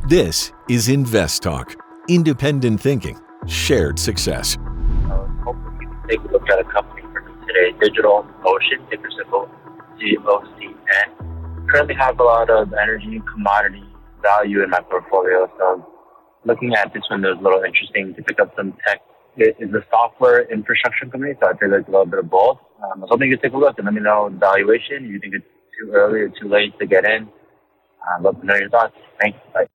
This is InvestTalk, independent thinking, shared success. Hopefully you can take a look at a company for today, DigitalOcean, ticker symbol DOCN. Currently have a lot of energy and commodity value in my portfolio, so looking at this one, there's a little interesting to pick up some tech. It is a software infrastructure company, so I feel like a little bit of both. I was hoping you could take a look and let me know the valuation. Do you think it's too early or too late to get in? I'd love to know your thoughts. Thanks. Bye.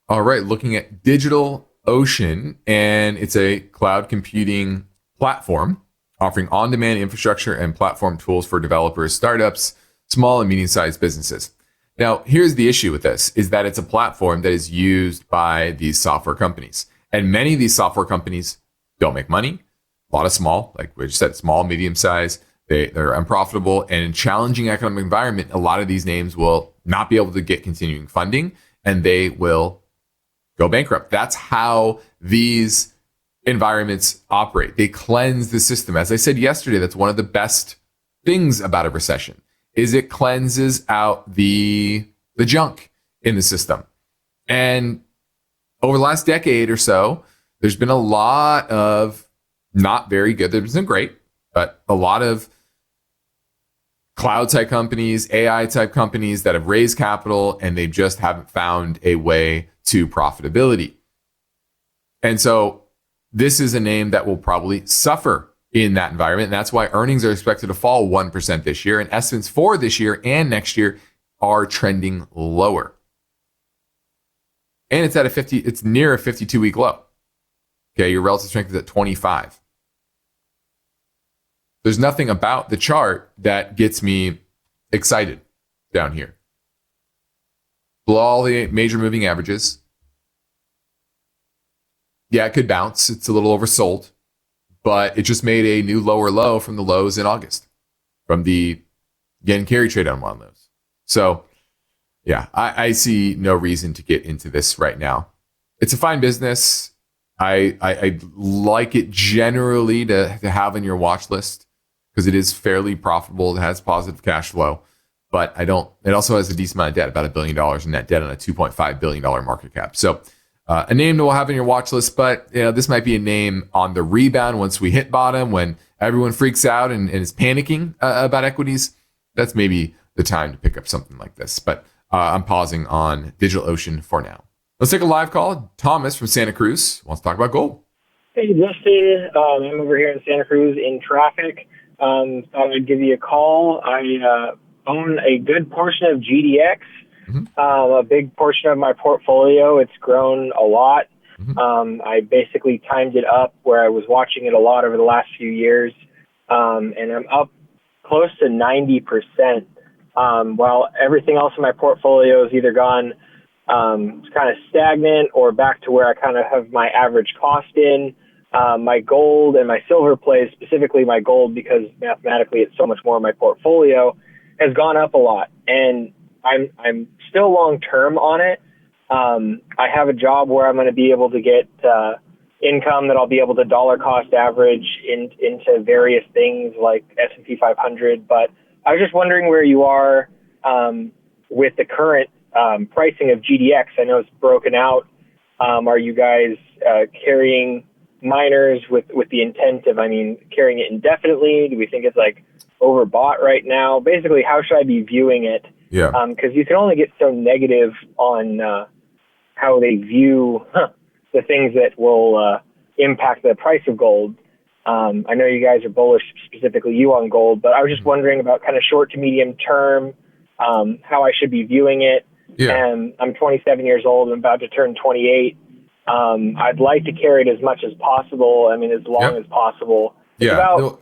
All right, looking at DigitalOcean, and it's a cloud computing platform offering on-demand infrastructure and platform tools for developers, startups, small and medium-sized businesses. Now, here's the issue with this, is that it's a platform that is used by these software companies. And many of these software companies don't make money. A lot of small, like we just said, small, medium-sized, they're unprofitable. And in challenging economic environment, a lot of these names will not be able to get continuing funding, and they will go bankrupt. That's how these environments operate. They cleanse the system. As I said yesterday, that's one of the best things about a recession, is it cleanses out the junk in the system. And over the last decade or so, there's been a lot of not very good, there's been great, but a lot of cloud type companies, AI type companies that have raised capital, and they just haven't found a way to profitability. And so this is a name that will probably suffer in that environment. And that's why earnings are expected to fall 1% this year. And estimates for this year and next year are trending lower. And it's near a 52-week low. Okay, your relative strength is at 25. There's nothing about the chart that gets me excited down here. Below all the major moving averages. Yeah, it could bounce. It's a little oversold, but it just made a new lower low from the lows in August, from the yen carry trade on one of those. So yeah, I see no reason to get into this right now. It's a fine business. I like it generally to have on your watch list because it is fairly profitable. It has positive cash flow, but it also has a decent amount of debt, about $1 billion in net debt on a $2.5 billion market cap. So a name that we'll have on your watch list, but this might be a name on the rebound once we hit bottom, when everyone freaks out and is panicking about equities. That's maybe the time to pick up something like this. But I'm pausing on DigitalOcean for now. Let's take a live call. Thomas from Santa Cruz wants to talk about gold. Hey, Justin. I'm over here in Santa Cruz in traffic. Thought I'd give you a call. I own a good portion of GDX, a big portion of my portfolio. It's grown a lot. I basically timed it up where I was watching it a lot over the last few years, and I'm up close to 90%. While everything else in my portfolio has either gone kind of stagnant or back to where I kind of have my average cost in. My gold and my silver plays, specifically my gold, because mathematically it's so much more in my portfolio, has gone up a lot. And I'm still long-term on it. I have a job where I'm going to be able to get income that I'll be able to dollar cost average into various things like S&P 500. But I was just wondering where you are with the current pricing of GDX. I know it's broken out. Are you guys carrying miners with the intent of, carrying it indefinitely? Do we think it's like overbought right now? Basically, how should I be viewing it? Yeah. Because you can only get so negative on how they view the things that will impact the price of gold. I know you guys are bullish, specifically you on gold, but I was just wondering about kind of short to medium term, how I should be viewing it. Yeah. And I'm 27 years old. I'm about to turn 28. I'd like to carry it as much as possible. As long as possible. It's about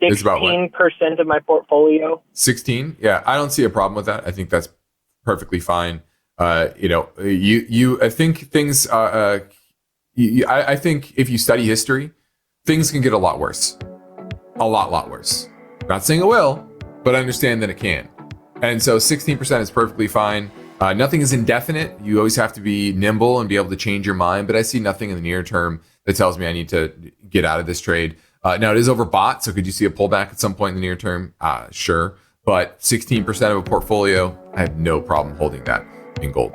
16% of my portfolio. 16? Yeah, I don't see a problem with that. I think that's perfectly fine. I think things I think if you study history, things can get a lot worse. A lot worse. Not saying it will, but understand that it can. And so 16% is perfectly fine. Nothing is indefinite. You always have to be nimble and be able to change your mind. But I see nothing in the near term that tells me I need to get out of this trade. Now, it is overbought. So could you see a pullback at some point in the near term? Sure. But 16% of a portfolio, I have no problem holding that in gold.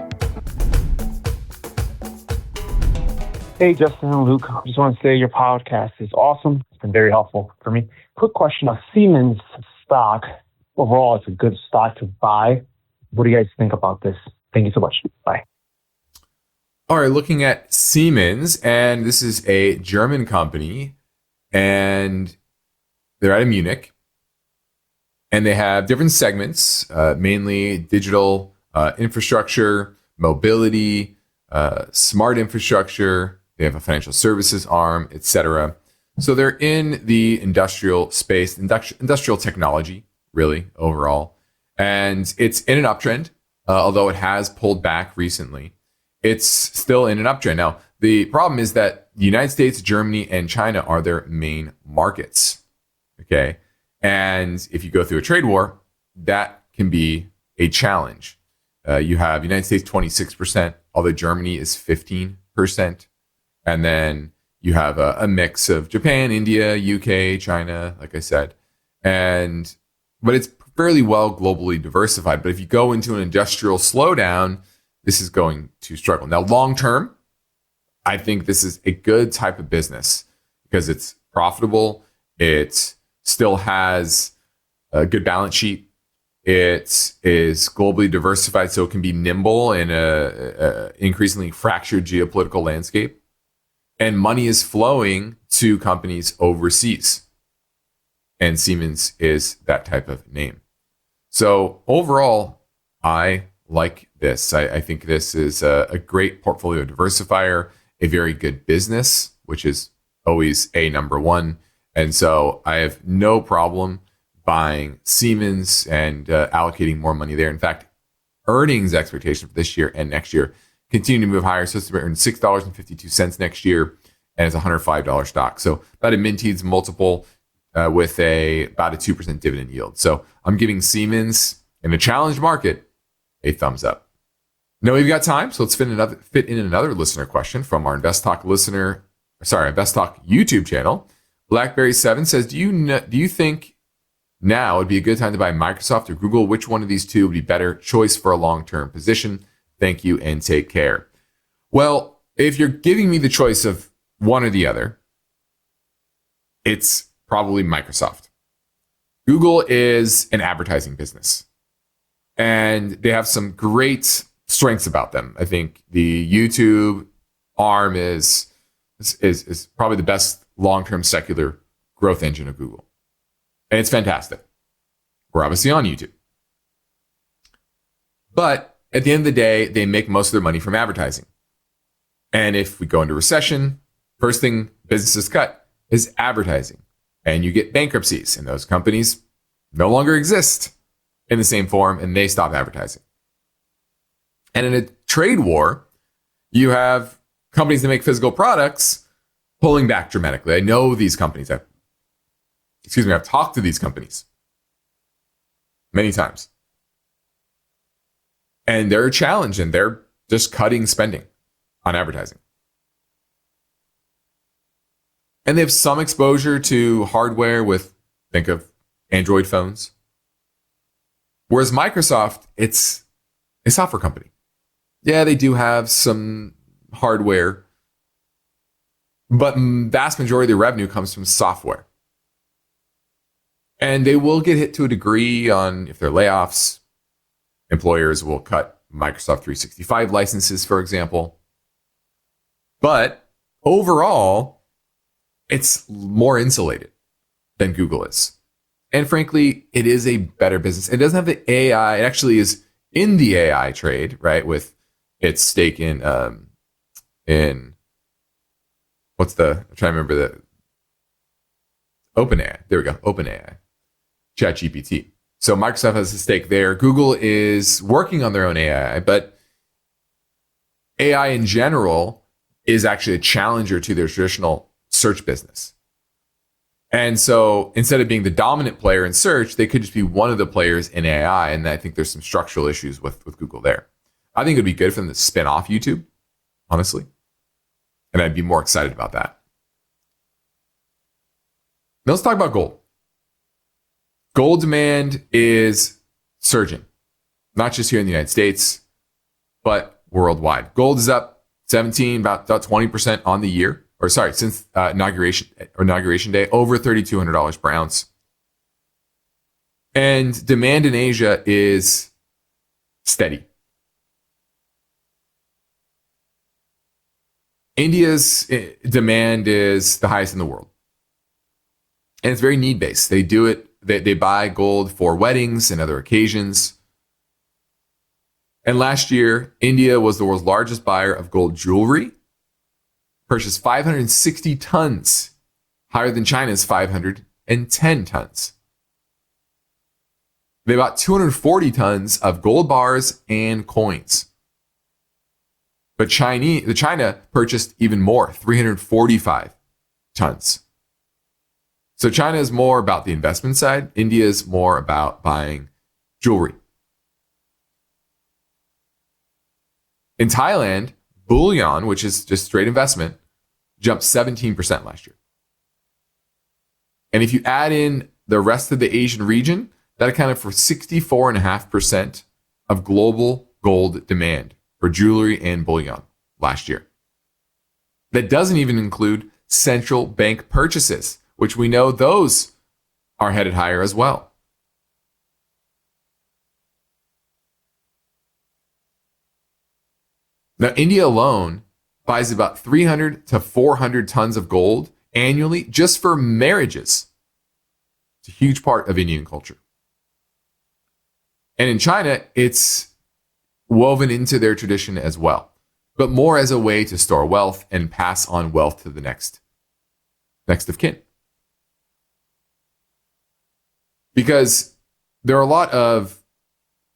Hey, Justin and Luke. I just want to say your podcast is awesome. It's been very helpful for me. Quick question. Siemens stock, overall, it's a good stock to buy. What do you guys think about this? Thank you so much. Bye. All right, looking at Siemens, and this is a German company, and they're out of Munich, and they have different segments, mainly digital infrastructure, mobility, smart infrastructure. They have a financial services arm, etc. So they're in the industrial space, industrial technology, really, overall. And it's in an uptrend, although it has pulled back recently. It's still in an uptrend. Now, the problem is that the United States, Germany, and China are their main markets. Okay. And if you go through a trade war, that can be a challenge. You have United States 26%, although Germany is 15%. And then you have a mix of Japan, India, UK, China, like I said. But it's fairly well globally diversified. But if you go into an industrial slowdown, this is going to struggle. Now, long term, I think this is a good type of business because it's profitable. It still has a good balance sheet. It is globally diversified, so it can be nimble in a increasingly fractured geopolitical landscape. And money is flowing to companies overseas. And Siemens is that type of name. So overall, I like this. I think this is a great portfolio diversifier, a very good business, which is always a number one. And so I have no problem buying Siemens and allocating more money there. In fact, earnings expectation for this year and next year continue to move higher. So it's to earn $6.52 next year, and it's a $105 stock. So about a mid-teens multiple with about a 2% dividend yield. So I'm giving Siemens in a challenged market a thumbs up. Now we've got time, so let's fit in another listener question from our InvestTalk InvestTalk YouTube channel. Blackberry7 says, do you think now would be a good time to buy Microsoft or Google? Which one of these two would be better choice for a long-term position? Thank you and take care. Well, if you're giving me the choice of one or the other, it's probably Microsoft. Google is an advertising business, and they have some great strengths about them. I think the YouTube arm is probably the best long-term secular growth engine of Google. And it's fantastic. We're obviously on YouTube. But at the end of the day, they make most of their money from advertising. And if we go into recession, first thing businesses cut is advertising. And you get bankruptcies, and those companies no longer exist in the same form, and they stop advertising. And in a trade war, you have companies that make physical products pulling back dramatically. I know these companies. I've talked to these companies many times. And they're challenged, and they're just cutting spending on advertising. And they have some exposure to hardware think of Android phones. Whereas Microsoft, it's a software company. Yeah, they do have some hardware, but vast majority of their revenue comes from software. And they will get hit to a degree on if there are layoffs. Employers will cut Microsoft 365 licenses, for example. But overall, it's more insulated than Google is. And frankly, it is a better business. It doesn't have the AI. It actually is in the AI trade, right? With its stake in I'm trying to remember the OpenAI. There we go. OpenAI. ChatGPT. So Microsoft has a stake there. Google is working on their own AI, but AI in general is actually a challenger to their traditional search business. And so instead of being the dominant player in search, they could just be one of the players in AI. And I think there's some structural issues with Google there. I think it'd be good for them to spin off YouTube, honestly. And I'd be more excited about that. Now let's talk about gold. Gold demand is surging, not just here in the United States, but worldwide. Gold is up 17, about 20% on the year, since inauguration day, over $3,200 per ounce. And demand in Asia is steady. India's demand is the highest in the world. And it's very need-based. They do it, they buy gold for weddings and other occasions. And last year, India was the world's largest buyer of gold jewelry, purchased 560 tons, higher than China's 510 tons. They bought 240 tons of gold bars and coins. But China purchased even more, 345 tons. So China is more about the investment side. India is more about buying jewelry. In Thailand, bullion, which is just straight investment, jumped 17% last year. And if you add in the rest of the Asian region, that accounted for 64.5% of global gold demand for jewelry and bullion last year. That doesn't even include central bank purchases, which we know those are headed higher as well. Now, India alone buys about 300 to 400 tons of gold annually just for marriages. It's a huge part of Indian culture. And in China, it's woven into their tradition as well, but more as a way to store wealth and pass on wealth to the next of kin. Because there are a lot of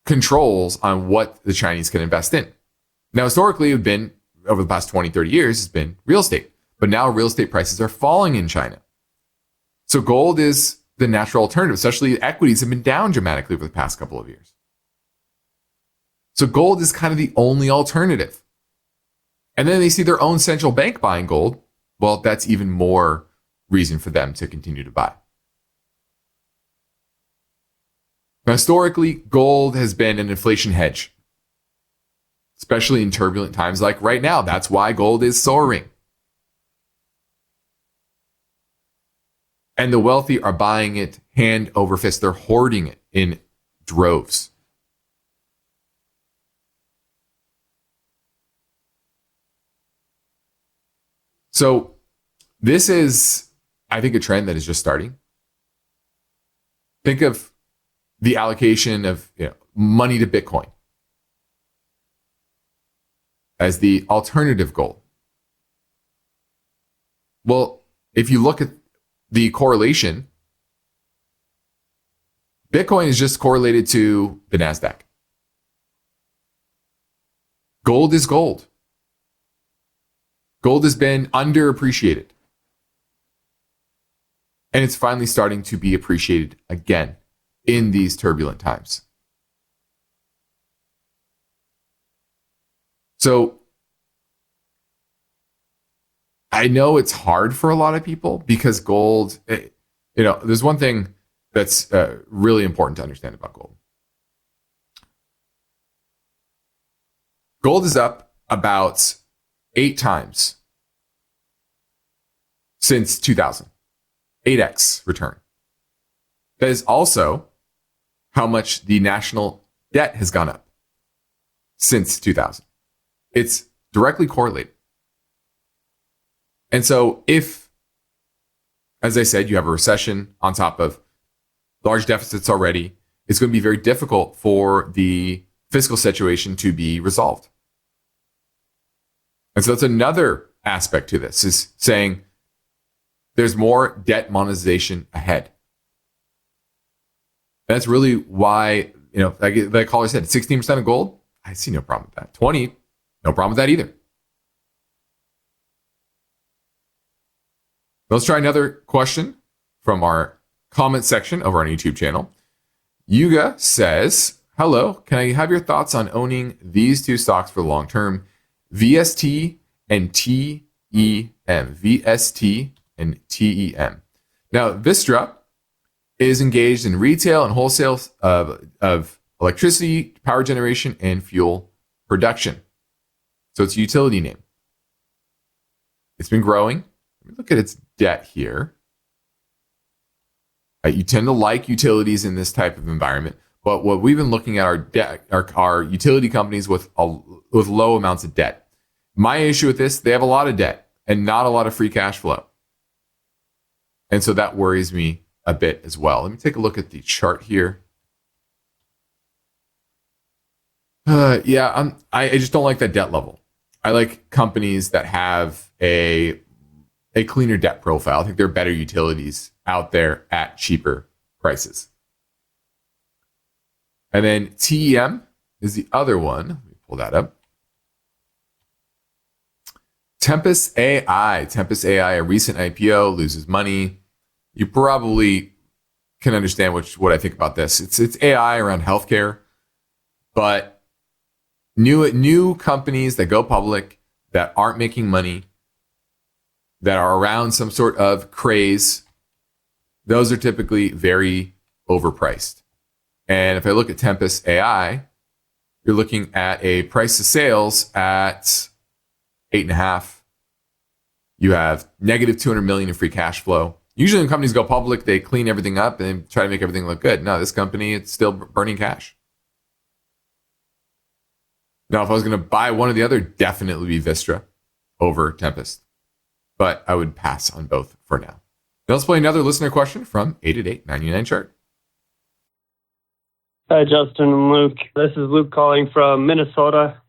controls on what the Chinese can invest in. Now, historically, it's been, over the past 20, 30 years, it's been real estate. But now real estate prices are falling in China. So gold is the natural alternative, especially equities have been down dramatically over the past couple of years. So gold is kind of the only alternative. And then they see their own central bank buying gold. Well, that's even more reason for them to continue to buy. Now, historically, gold has been an inflation hedge, especially in turbulent times like right now. That's why gold is soaring. And the wealthy are buying it hand over fist. They're hoarding it in droves. So this is, I think, a trend that is just starting. Think of the allocation of money to Bitcoin as the alternative gold. Well, if you look at the correlation, Bitcoin is just correlated to the NASDAQ. Gold is gold. Gold has been underappreciated. And it's finally starting to be appreciated again in these turbulent times. So I know it's hard for a lot of people because gold, there's one thing that's really important to understand about gold. Gold is up about 8 times since 2000. 8x return. That is also how much the national debt has gone up since 2000. It's directly correlated. And so if, as I said, you have a recession on top of large deficits already, it's going to be very difficult for the fiscal situation to be resolved. And so that's another aspect to this, is saying there's more debt monetization ahead. That's really why, like the caller said, 16% of gold, I see no problem with that. 20, no problem with that either. Let's try another question from our comment section of our YouTube channel. Yuga says, hello, can I have your thoughts on owning these 2 stocks for the long term? VST and TEM. VST and TEM. Now, Vistra is engaged in retail and wholesale of electricity, power generation, and fuel production. So it's a utility name. It's been growing. Let me look at its debt here. You tend to like utilities in this type of environment, but what we've been looking at are utility companies with low amounts of debt. My issue with this, they have a lot of debt and not a lot of free cash flow. And so that worries me a bit as well. Let me take a look at the chart here. I just don't like that debt level. I like companies that have a cleaner debt profile. I think there are better utilities out there at cheaper prices. And then TEM is the other one. Let me pull that up. Tempest AI. Tempest AI, a recent IPO, loses money. You probably can understand what I think about this. It's AI around healthcare, but new companies that go public that aren't making money, that are around some sort of craze, those are typically very overpriced. And if I look at Tempest AI, you're looking at a price to sales at 8.5. You have negative 200 million in free cash flow. Usually when companies go public, they clean everything up and try to make everything look good. No, this company, it's still burning cash. Now, if I was going to buy one or the other, definitely be Vistra over Tempest. But I would pass on both for now. Now let's play another listener question from 888-99-CHART. Hi, Justin and Luke. This is Luke calling from Minnesota.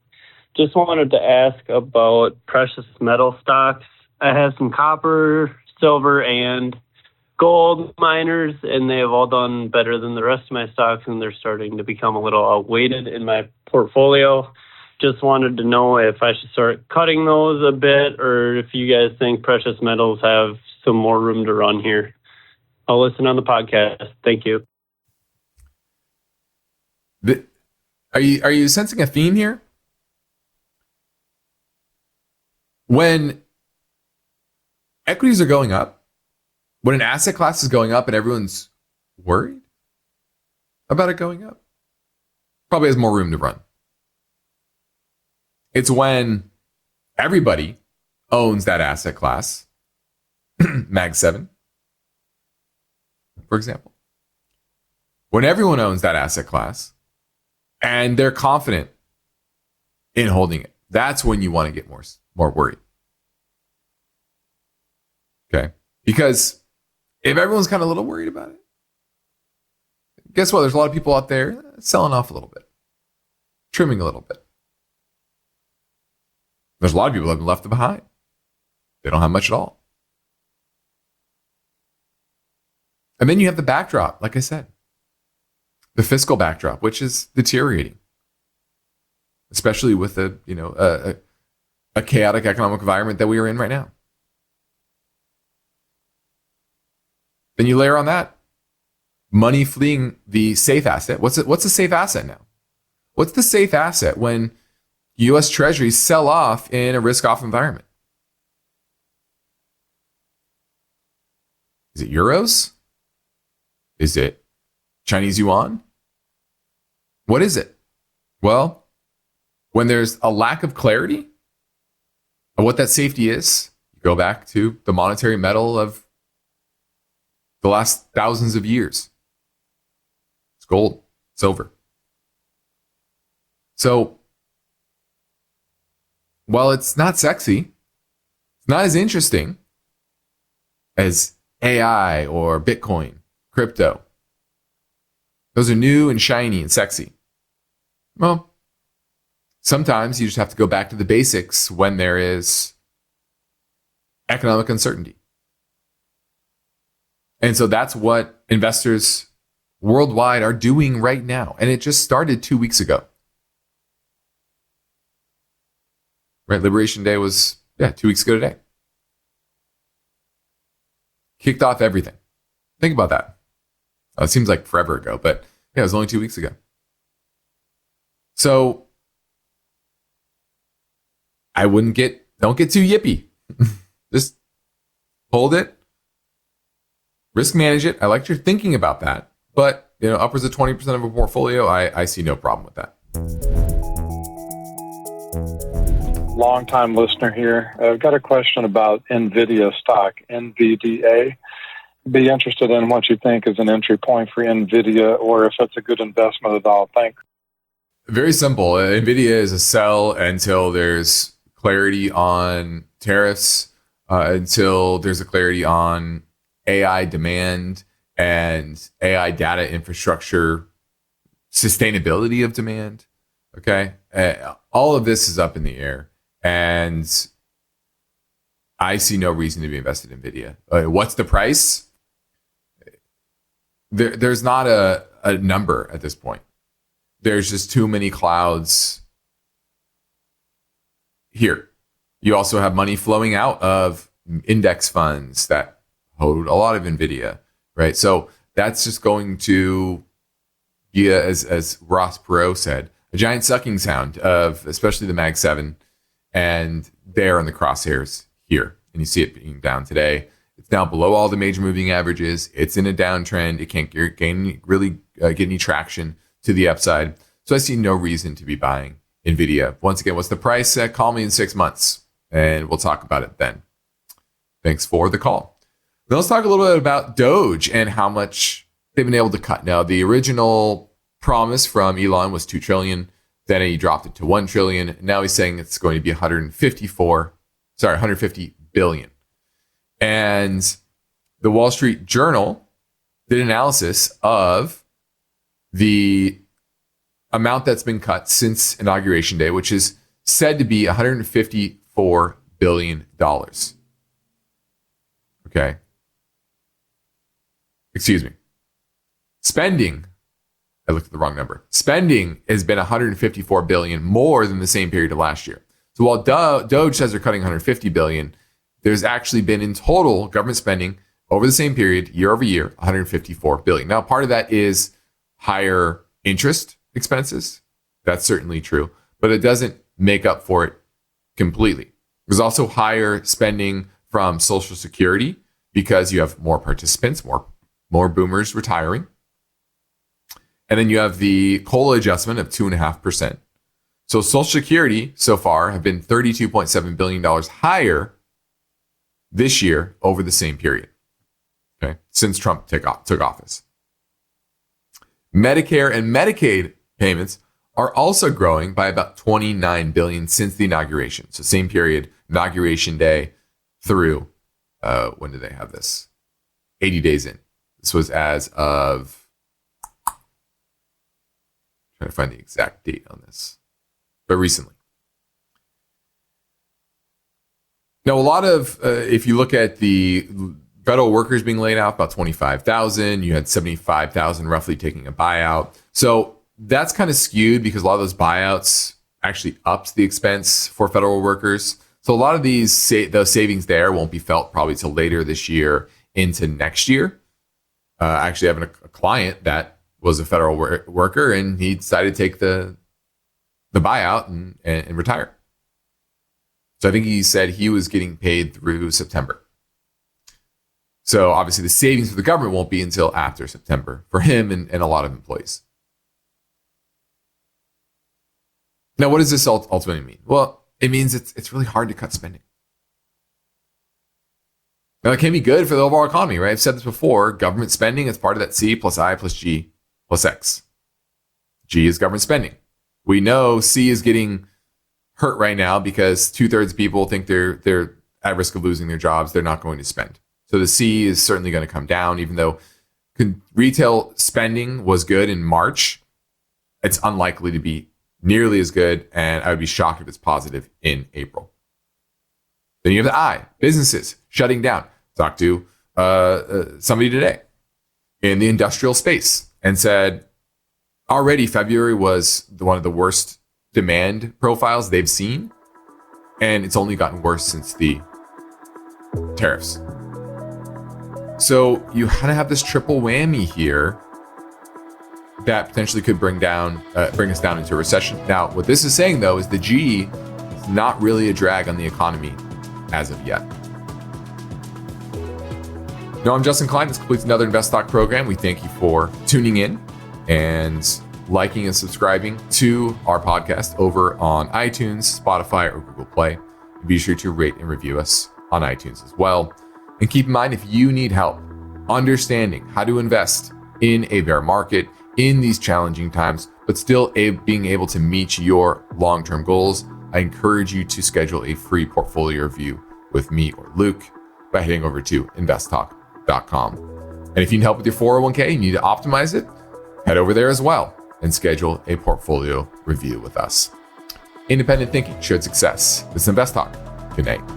Just wanted to ask about precious metal stocks. I have some copper, silver, and gold miners, and they have all done better than the rest of my stocks, and they're starting to become a little outweighted in my portfolio. Just wanted to know if I should start cutting those a bit, or if you guys think precious metals have some more room to run here. I'll listen on the podcast. Thank you. Are you sensing a theme here? When equities are going up, when an asset class is going up and everyone's worried about it going up, probably has more room to run. It's when everybody owns that asset class, Mag 7, for example. When everyone owns that asset class and they're confident in holding it, that's when you want to get more worried. Okay? Because if everyone's kind of a little worried about it, guess what? There's a lot of people out there selling off a little bit, trimming a little bit. There's a lot of people that have been left behind. They don't have much at all. And then you have the backdrop, like I said, the fiscal backdrop, which is deteriorating, especially with a chaotic economic environment that we are in right now. Then you layer on that money fleeing the safe asset. What's a safe asset now? What's the safe asset when U.S. Treasuries sell off in a risk-off environment? Is it euros? Is it Chinese yuan? What is it? Well, when there's a lack of clarity of what that safety is, you go back to the monetary metal of the last thousands of years. It's gold, silver. So, while it's not sexy, it's not as interesting as AI or Bitcoin, crypto. Those are new and shiny and sexy. Well, sometimes you just have to go back to the basics when there is economic uncertainty. And so that's what investors worldwide are doing right now. And it just started 2 weeks ago. Right? Liberation Day was, 2 weeks ago today. Kicked off everything. Think about that. It seems like forever ago, but it was only 2 weeks ago. So don't get too yippy. Just hold it. Risk manage it. I like your thinking about that. But, upwards of 20% of a portfolio, I see no problem with that. long-time listener here. I've got a question about NVIDIA stock, NVDA. Be interested in what you think is an entry point for NVIDIA or if it's a good investment at all. Thanks. Very simple. NVIDIA is a sell until there's clarity on tariffs, until there's a clarity on AI demand and AI data infrastructure, sustainability of demand. Okay. All of this is up in the air, and I see no reason to be invested in NVIDIA. What's the price? There's not a number at this point. There's just too many clouds here. You also have money flowing out of index funds that hold a lot of NVIDIA, right? So that's just going to be, as Ross Perot said, a giant sucking sound of especially the Mag 7, and they're in the crosshairs here. And you see it being down today. It's now below all the major moving averages. It's in a downtrend. It can't get any traction to the upside. So I see no reason to be buying NVIDIA. Once again, what's the price? Call me in 6 months and we'll talk about it then. Thanks for the call. Now let's talk a little bit about DOGE and how much they've been able to cut. Now, the original promise from Elon was $2 trillion. Then he dropped it to $1 trillion. Now he's saying it's going to be 150 billion. And the Wall Street Journal did analysis of the amount that's been cut since Inauguration Day, which is said to be $154 billion. Okay. Excuse me. Spending, I looked at the wrong number. Spending has been $154 billion more than the same period of last year. So while DOGE says they're cutting $150 billion, there's actually been in total government spending over the same period, year over year, $154 billion. Now, part of that is higher interest expenses. That's certainly true, but it doesn't make up for it completely. There's also higher spending from Social Security because you have more participants, more boomers retiring. And then you have the COLA adjustment of 2.5%. So Social Security so far have been $32.7 billion higher this year over the same period, okay, since Trump took office. Medicare and Medicaid payments are also growing by about $29 billion since the inauguration. So same period, Inauguration Day through, when did they have this? 80 days in. This was as of, trying to find the exact date on this, but recently. Now, a lot of, if you look at the federal workers being laid off, about 25,000, you had 75,000 roughly taking a buyout. So that's kind of skewed because a lot of those buyouts actually upped the expense for federal workers. So a lot of those savings there won't be felt probably till later this year into next year. Actually having a client that was a federal worker and he decided to take the buyout and retire. So I think he said he was getting paid through September. So obviously the savings for the government won't be until after September for him and a lot of employees. Now, what does this ultimately mean? Well, it means it's really hard to cut spending. Now, it can be good for the overall economy, right? I've said this before. Government spending is part of that C plus I plus G plus X. G is government spending. We know C is getting hurt right now because 2/3 of people think they're at risk of losing their jobs. They're not going to spend. So the C is certainly going to come down, even though retail spending was good in March. It's unlikely to be nearly as good, and I would be shocked if it's positive in April. Then you have the I, businesses shutting down. Talked to somebody today in the industrial space and said already February was one of the worst demand profiles they've seen, and it's only gotten worse since the tariffs. So you kind of have this triple whammy here that potentially could bring us down into a recession. Now, what this is saying though is the G is not really a drag on the economy as of yet. No, I'm Justin Klein. This completes another InvestTalk program. We thank you for tuning in and liking and subscribing to our podcast over on iTunes, Spotify, or Google Play. play. Be sure to rate and review us on iTunes as well. And keep in mind, if you need help understanding how to invest in a bear market in these challenging times, but still being able to meet your long-term goals, I encourage you to schedule a free portfolio review with me or Luke by heading over to InvestTalk.com. And if you need help with your 401k, you need to optimize it, head over there as well and schedule a portfolio review with us. Independent thinking, shared success. This is InvestTalk. Good night.